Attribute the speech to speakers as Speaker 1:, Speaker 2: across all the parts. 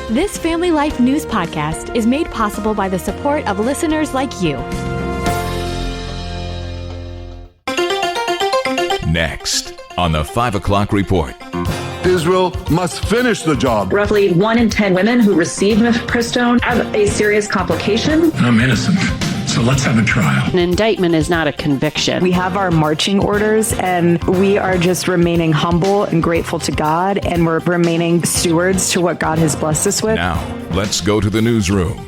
Speaker 1: This Family Life News podcast is made possible by the support of listeners like you.
Speaker 2: Next on the 5 o'clock report.
Speaker 3: Israel must finish the job.
Speaker 4: Roughly 1 in 10 women who receive mifepristone have a serious complication.
Speaker 5: I'm innocent, so let's have a trial.
Speaker 6: An indictment is not a conviction.
Speaker 7: We have our marching orders, and we are just remaining humble and grateful to God, and we're remaining stewards to what God has blessed us with.
Speaker 2: Now, let's go to the newsroom.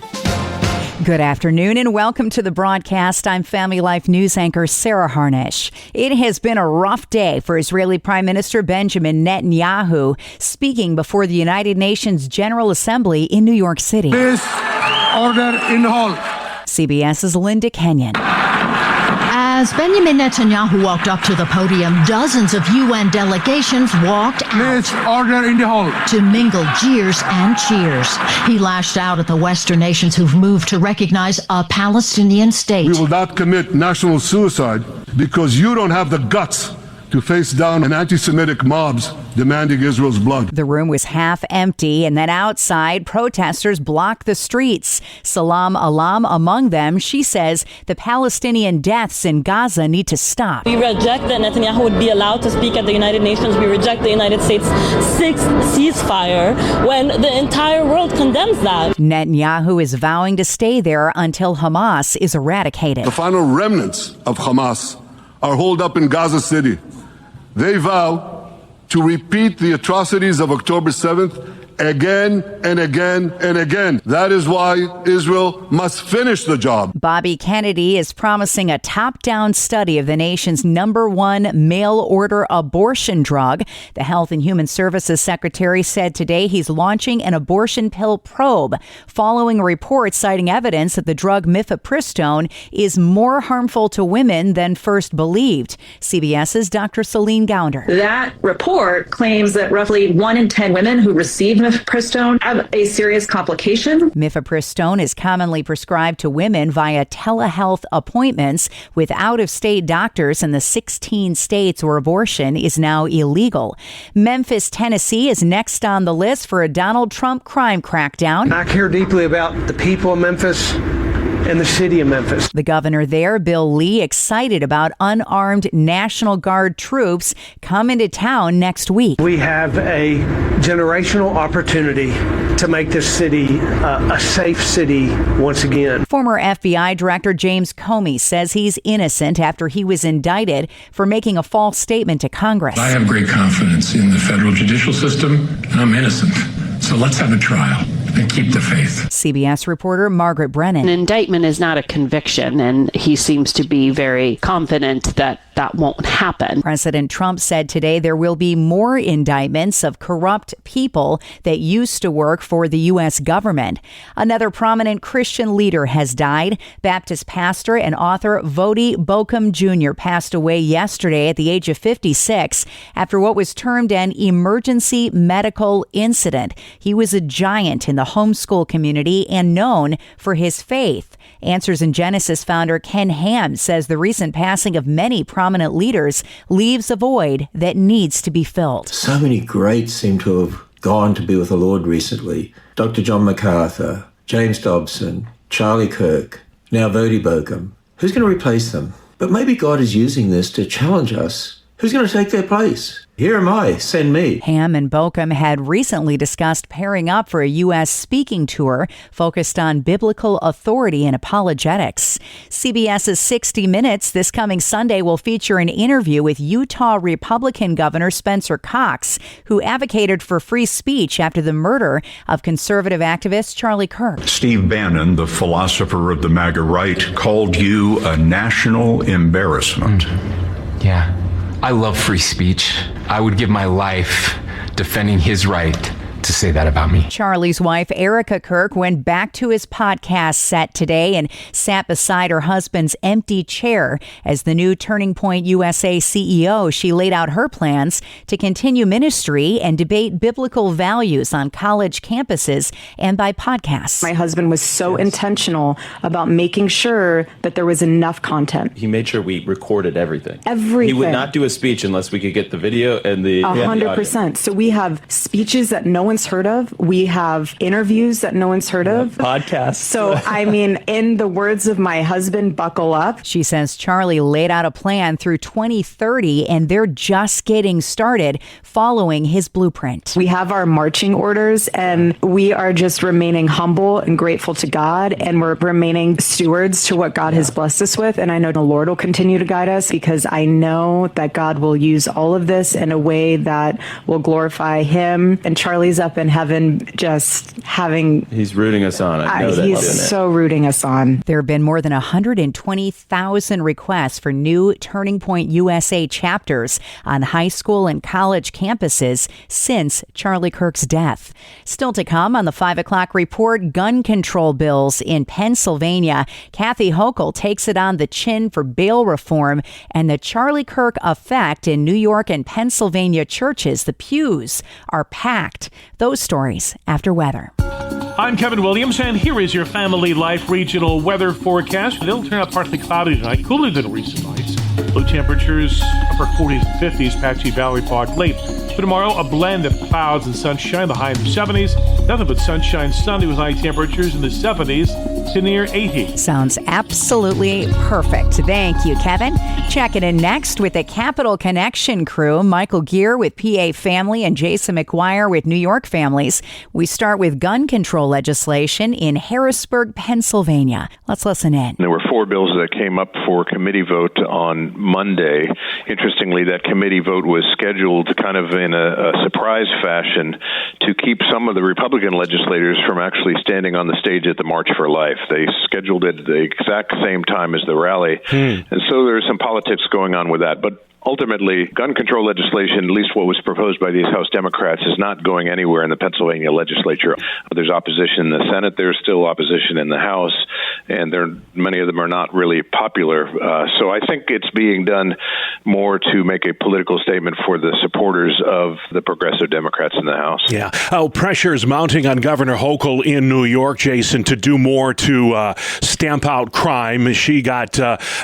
Speaker 8: Good afternoon and welcome to the broadcast. I'm Family Life News anchor Sarah Harnish. It has been a rough day for Israeli Prime Minister Benjamin Netanyahu, speaking before the United Nations General Assembly in New York City.
Speaker 3: Please, order in hall.
Speaker 8: CBS's Linda Kenyon.
Speaker 9: As Benjamin Netanyahu walked up to the podium, dozens of UN delegations walked
Speaker 3: Please,
Speaker 9: out
Speaker 3: order in the hall.
Speaker 9: to mingle jeers and cheers. He lashed out at the Western nations who've moved to recognize a Palestinian state.
Speaker 3: We will not commit national suicide because you don't have the guts to face down an anti-Semitic mobs demanding Israel's blood.
Speaker 8: The room was half empty, and then outside, protesters blocked the streets. Salam Alam among them. She says the Palestinian deaths in Gaza need to stop.
Speaker 10: We reject that Netanyahu would be allowed to speak at the United Nations. We reject the United States' sixth ceasefire when the entire world condemns that.
Speaker 8: Netanyahu is vowing to stay there until Hamas is eradicated.
Speaker 3: The final remnants of Hamas are holed up in Gaza City. They vow to repeat the atrocities of October 7th again and again and again. That is why Israel must finish the job.
Speaker 8: Bobby Kennedy is promising a top-down study of the nation's #1 mail-order abortion drug. The Health and Human Services Secretary said today he's launching an abortion pill probe following a report citing evidence that the drug mifepristone is more harmful to women than first believed. CBS's Dr. Celine Gounder.
Speaker 4: That report claims that roughly 1 in 10 women who receive mifepristone have a serious complication.
Speaker 8: Mifepristone is commonly prescribed to women via telehealth appointments with out-of-state doctors in the 16 states where abortion is now illegal. Memphis, Tennessee is next on the list for a Donald Trump crime crackdown.
Speaker 11: I care deeply about the people of Memphis and the city of Memphis.
Speaker 8: The governor there, Bill Lee, excited about unarmed National Guard troops coming to town next week.
Speaker 11: We have a generational opportunity to make this city a safe city once again.
Speaker 8: Former FBI Director James Comey says he's innocent after he was indicted for making a false statement to Congress.
Speaker 5: I have great confidence in the federal judicial system. I'm innocent, so let's have a trial and keep the faith.
Speaker 8: CBS reporter Margaret Brennan.
Speaker 6: An indictment is not a conviction, and he seems to be very confident that that won't happen.
Speaker 8: President Trump said today there will be more indictments of corrupt people that used to work for the U.S. government. Another prominent Christian leader has died. Baptist pastor and author Vodi Bokum Jr. passed away yesterday at the age of 56 after what was termed an emergency medical incident. He was a giant in the homeschool community and known for his faith. Answers in Genesis founder Ken Ham says the recent passing of many prominent leaders leaves a void that needs to be filled.
Speaker 12: So many greats seem to have gone to be with the Lord recently. Dr. John MacArthur, James Dobson, Charlie Kirk, now Vodi Bokum. Who's going to replace them? But maybe God is using this to challenge us. Who's going to take their place? Here am I, send me.
Speaker 8: Ham and Bokum had recently discussed pairing up for a U.S. speaking tour focused on biblical authority and apologetics. CBS's 60 Minutes this coming Sunday will feature an interview with Utah Republican Governor Spencer Cox, who advocated for free speech after the murder of conservative activist Charlie Kirk.
Speaker 13: Steve Bannon, the philosopher of the MAGA right, called you a national embarrassment.
Speaker 14: Yeah. I love free speech. I would give my life defending his right to say that about me.
Speaker 8: Charlie's wife, Erica Kirk, went back to his podcast set today and sat beside her husband's empty chair. As the new Turning Point USA CEO, she laid out her plans to continue ministry and debate biblical values on college campuses and by podcasts.
Speaker 7: My husband was so intentional about making sure that there was enough content.
Speaker 15: He made sure we recorded everything.
Speaker 7: Everything.
Speaker 15: He would not do a speech unless we could get the video and the
Speaker 7: 100%. So we have speeches that no one one's heard of. We have interviews that no one's heard of.
Speaker 15: Podcasts.
Speaker 7: So, I mean, in the words of my husband, buckle up.
Speaker 8: She says Charlie laid out a plan through 2030, and they're just getting started following his blueprint.
Speaker 7: We have our marching orders, and we are just remaining humble and grateful to God, and we're remaining stewards to what God has blessed us with. And I know the Lord will continue to guide us, because I know that God will use all of this in a way that will glorify him. And Charlie's up in heaven just having...
Speaker 15: He's rooting us on. I know that.
Speaker 7: He's so rooting us on.
Speaker 8: There have been more than 120,000 requests for new Turning Point USA chapters on high school and college campuses since Charlie Kirk's death. Still to come on the 5 o'clock report, gun control bills in Pennsylvania. Kathy Hochul takes it on the chin for bail reform and the Charlie Kirk effect in New York and Pennsylvania churches. The pews are packed. Those stories after weather.
Speaker 16: I'm Kevin Williams, and here is your Family Life regional weather forecast. It'll turn out partly cloudy tonight, cooler than recent nights. Low temperatures, upper 40s and 50s, patchy Valley Park late. For tomorrow, a blend of clouds and sunshine, the high in the 70s. Nothing but sunshine Sunday with high temperatures in the 70s to near 80.
Speaker 8: Sounds absolutely perfect. Thank you, Kevin. Checking in next with the Capital Connection crew, Michael Gear with PA Family and Jason McGuire with New York Families. We start with gun control legislation in Harrisburg, Pennsylvania. Let's listen in.
Speaker 17: There were 4 bills that came up for committee vote on Monday. Interestingly, that committee vote was scheduled kind of in a surprise fashion to keep some of the Republican legislators from actually standing on the stage at the March for Life. They scheduled it at the exact same time as the rally. And so there's some politics going on with that. But ultimately, gun control legislation, at least what was proposed by these House Democrats, is not going anywhere in the Pennsylvania legislature. There's opposition in the Senate. There's still opposition in the House, and many of them are not really popular. So I think it's being done more to make a political statement for the supporters of the progressive Democrats in the House.
Speaker 18: Yeah. Pressure is mounting on Governor Hochul in New York, Jason, to do more to stamp out crime. She got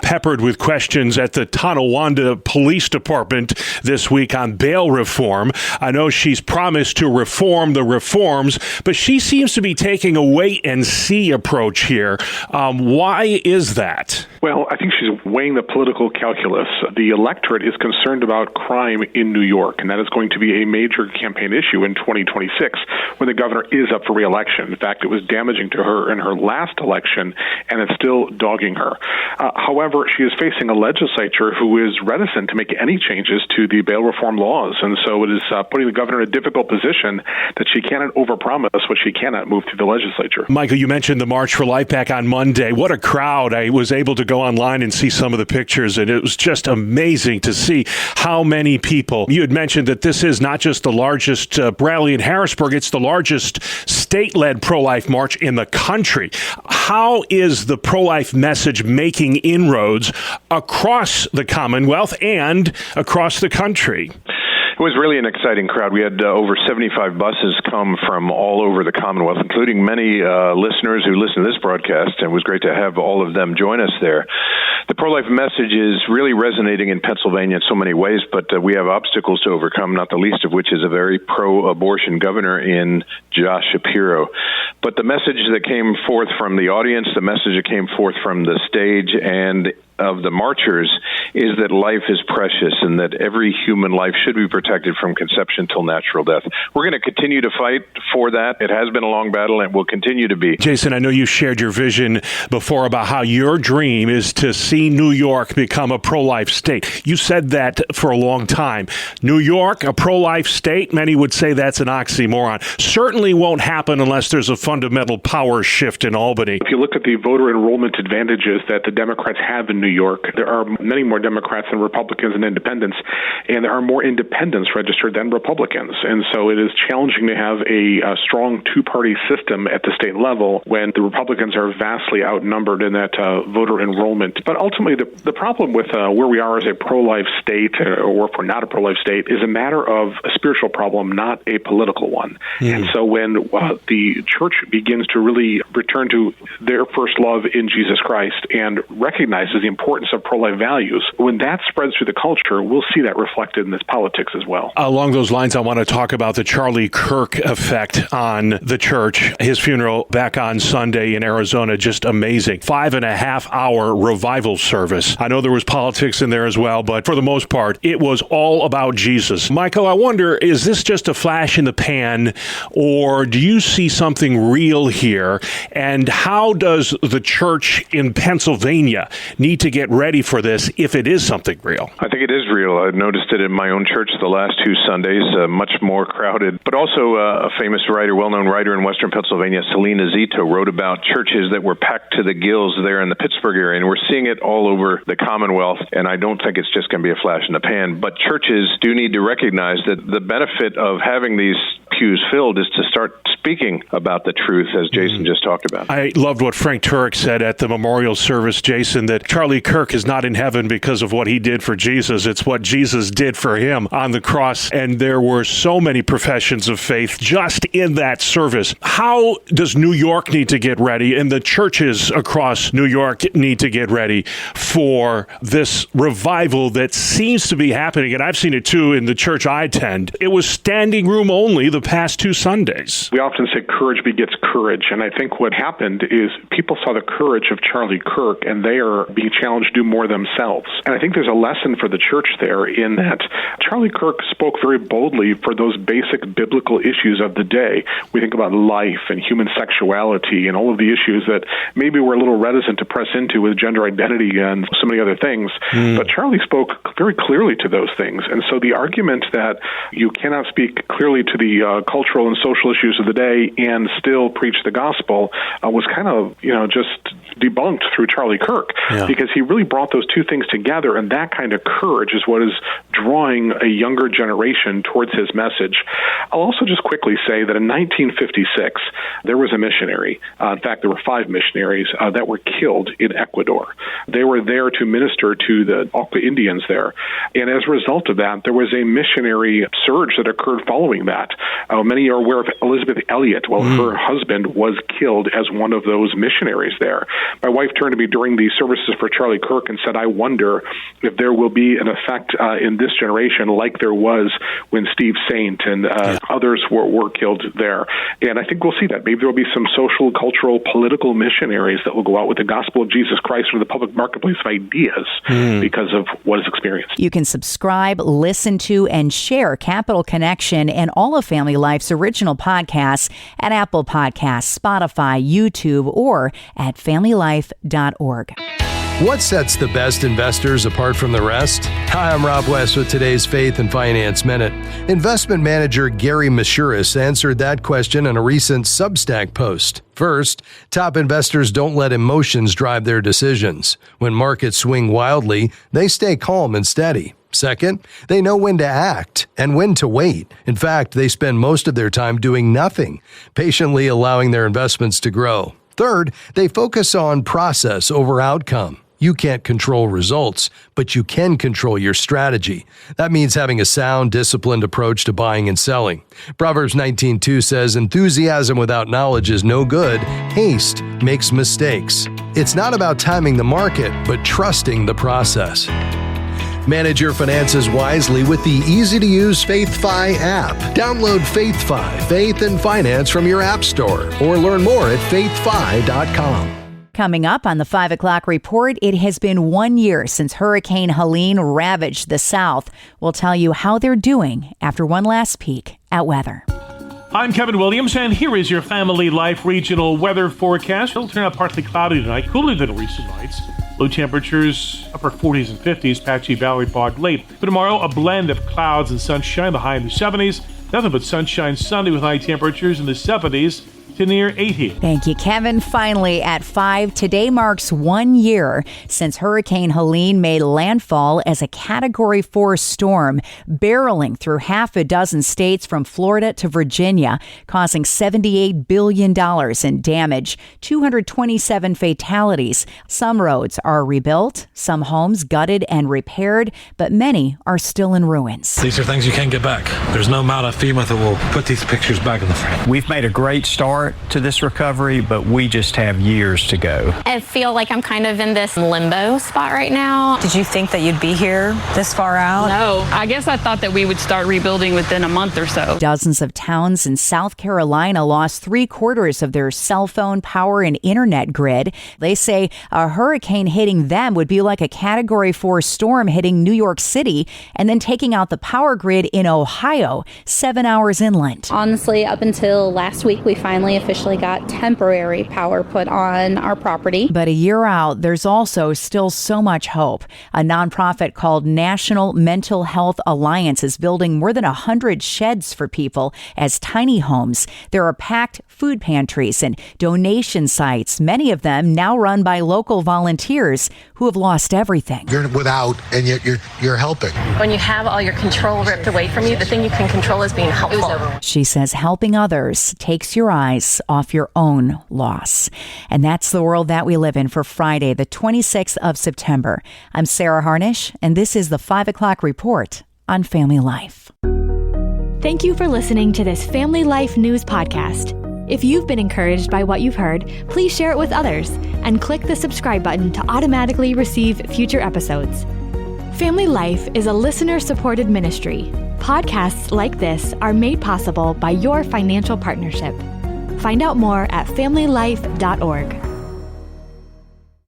Speaker 18: peppered with questions at the Tonawanda Police Department this week on bail reform. I know she's promised to reform the reforms, but she seems to be taking a wait-and-see approach here. Why is that?
Speaker 19: Well, I think she's weighing the political calculus. The electorate is concerned about crime in New York, and that is going to be a major campaign issue in 2026 when the governor is up for re-election. In fact, it was damaging to her in her last election, and it's still dogging her. However, she is facing a legislature who is reticent to make any changes to the bail reform laws, and so it is putting the governor in a difficult position that she cannot overpromise what she cannot move through the legislature.
Speaker 18: Michael, you mentioned the March for Life back on Monday. What a crowd. I was able to go online and see some of the pictures, and it was just amazing to see how many people. You had mentioned that this is not just the largest rally in Harrisburg, it's the largest state-led pro-life march in the country. How is the pro-life message making inroads across the Commonwealth and across the country?
Speaker 17: It was really an exciting crowd. We had over 75 buses come from all over the Commonwealth, including many listeners who listen to this broadcast, and it was great to have all of them join us there. The pro-life message is really resonating in Pennsylvania in so many ways, but we have obstacles to overcome, not the least of which is a very pro-abortion governor in Josh Shapiro. But the message that came forth from the audience, the message that came forth from the stage and of the marchers is that life is precious and that every human life should be protected from conception till natural death. We're going to continue to fight for that. It has been a long battle and will continue to be.
Speaker 18: Jason, I know you shared your vision before about how your dream is to see New York become a pro-life state. You said that for a long time. New York, a pro-life state, many would say that's an oxymoron. Certainly won't happen unless there's a fundamental power shift in Albany.
Speaker 19: If you look at the voter enrollment advantages that the Democrats have in New York, there are many more Democrats than Republicans and independents, and there are more independents registered than Republicans. And so it is challenging to have a strong two-party system at the state level when the Republicans are vastly outnumbered in that voter enrollment. But ultimately, the problem with where we are as a pro-life state, or if we're not a pro-life state, is a matter of a spiritual problem, not a political one. And so when the church begins to really return to their first love in Jesus Christ and recognizes the importance of pro-life values. When that spreads through the culture, we'll see that reflected in this politics as well.
Speaker 18: Along those lines, I want to talk about the Charlie Kirk effect on the church. His funeral back on Sunday in Arizona, just amazing. 5.5-hour revival service. I know there was politics in there as well, but for the most part, it was all about Jesus. Michael, I wonder, is this just a flash in the pan, or do you see something real here? And how does the church in Pennsylvania need to get ready for this if it is something real?
Speaker 17: I think it is real. I've noticed it in my own church the last 2 Sundays, much more crowded. But also a famous writer, well-known writer in Western Pennsylvania, Selena Zito, wrote about churches that were packed to the gills there in the Pittsburgh area. And we're seeing it all over the Commonwealth. And I don't think it's just going to be a flash in the pan. But churches do need to recognize that the benefit of having these pews filled is to start speaking about the truth, as Jason just talked about.
Speaker 18: I loved what Frank Turek said at the memorial service, Jason, that Charlie Kirk is not in heaven because of what he did for Jesus. It's what Jesus did for him on the cross. And there were so many professions of faith just in that service. How does New York need to get ready, and the churches across New York need to get ready for this revival that seems to be happening? And I've seen it too in the church I attend. It was standing room only the past 2 Sundays.
Speaker 19: We often say courage begets courage, and I think what happened is people saw the courage of Charlie Kirk, and they are being challenged to do more themselves. And I think there's a lesson for the church there in that Charlie Kirk spoke very boldly for those basic biblical issues of the day. We think about life and human sexuality and all of the issues that maybe we're a little reticent to press into with gender identity and so many other things. But Charlie spoke very clearly to those things. And so the argument that you cannot speak clearly to the cultural and social issues of the day and still preach the gospel was kind of, just debunked through Charlie Kirk, because he really brought those two things together, and that kind of courage is what is drawing a younger generation towards his message. I'll also just quickly say that in 1956, there was a missionary. In fact, there were 5 missionaries that were killed in Ecuador. They were there to minister to the Auca Indians there, and as a result of that, there was a missionary surge that occurred following that. Many are aware of Elizabeth Elliot. Well, her husband was killed as one of those missionaries there. My wife turned to me during the services for Charlie Kirk and said, I wonder if there will be an effect in this generation like there was when Steve Saint and others were killed there. And I think we'll see that. Maybe there will be some social, cultural, political missionaries that will go out with the gospel of Jesus Christ into the public marketplace of ideas because of what is experienced.
Speaker 8: You can subscribe, listen to, and share Capital Connection and all of Family Life's original podcasts at Apple Podcasts, Spotify, YouTube, or at familylife.org.
Speaker 20: What sets the best investors apart from the rest? Hi, I'm Rob West with today's Faith and Finance Minute. Investment manager Gary Mashuris answered that question in a recent Substack post. First, top investors don't let emotions drive their decisions. When markets swing wildly, they stay calm and steady. Second, they know when to act and when to wait. In fact, they spend most of their time doing nothing, patiently allowing their investments to grow. Third, they focus on process over outcome. You can't control results, but you can control your strategy. That means having a sound, disciplined approach to buying and selling. Proverbs 19:2 says, enthusiasm without knowledge is no good. Haste makes mistakes. It's not about timing the market, but trusting the process. Manage your finances wisely with the easy-to-use FaithFi app. Download FaithFi, Faith and Finance from your app store, or learn more at faithfi.com.
Speaker 8: Coming up on the 5 o'clock report, it has been 1 year since Hurricane Helene ravaged the South. We'll tell you how they're doing after one last peek at weather.
Speaker 16: I'm Kevin Williams, and here is your Family Life regional weather forecast. It'll turn out partly cloudy tonight, cooler than recent nights. Low temperatures, upper 40s and 50s, patchy Valley fog late. But tomorrow, a blend of clouds and sunshine, the high in the 70s. Nothing but sunshine Sunday with high temperatures in the 70s to near 80.
Speaker 8: Thank you, Kevin. Finally, at 5, today marks 1 year since Hurricane Helene made landfall as a Category 4 storm, barreling through half a dozen states from Florida to Virginia, causing $78 billion in damage, 227 fatalities. Some roads are rebuilt, some homes gutted and repaired, but many are still in ruins.
Speaker 21: These are things you can't get back. There's no amount of FEMA that will put these pictures back in the frame.
Speaker 22: We've made a great start.
Speaker 21: start to this recovery, but we just have years to go.
Speaker 22: I feel like I'm kind of in this limbo spot right now.
Speaker 23: Did you think that you'd be here this far out?
Speaker 24: No, I guess I thought that we would start rebuilding within a month or so.
Speaker 8: Dozens of towns in South Carolina lost 3/4 of their cell phone power and internet grid. They say a hurricane hitting them would be like a Category 4 storm hitting New York City and then taking out the power grid in Ohio, 7 hours inland.
Speaker 25: Honestly, up until last week, we finally officially got temporary power put on our property.
Speaker 8: But a year out, there's also still so much hope. A nonprofit called National Mental Health Alliance is building more than 100 sheds for people as tiny homes. There are packed food pantries and donation sites, many of them now run by local volunteers who have lost everything.
Speaker 26: You're without, and yet you're helping.
Speaker 27: When you have all your control ripped away from you, the thing you can control is being helpful.
Speaker 8: She says helping others takes your eyes off your own loss. And that's the world that we live in for Friday, the 26th of September. I'm Sarah Harnish, and this is the 5 o'clock report on Family Life.
Speaker 1: Thank you for listening to this Family Life News podcast. If you've been encouraged by what you've heard, please share it with others and click the subscribe button to automatically receive future episodes. Family Life is a listener-supported ministry. Podcasts like this are made possible by your financial partnership. Find out more at familylife.org.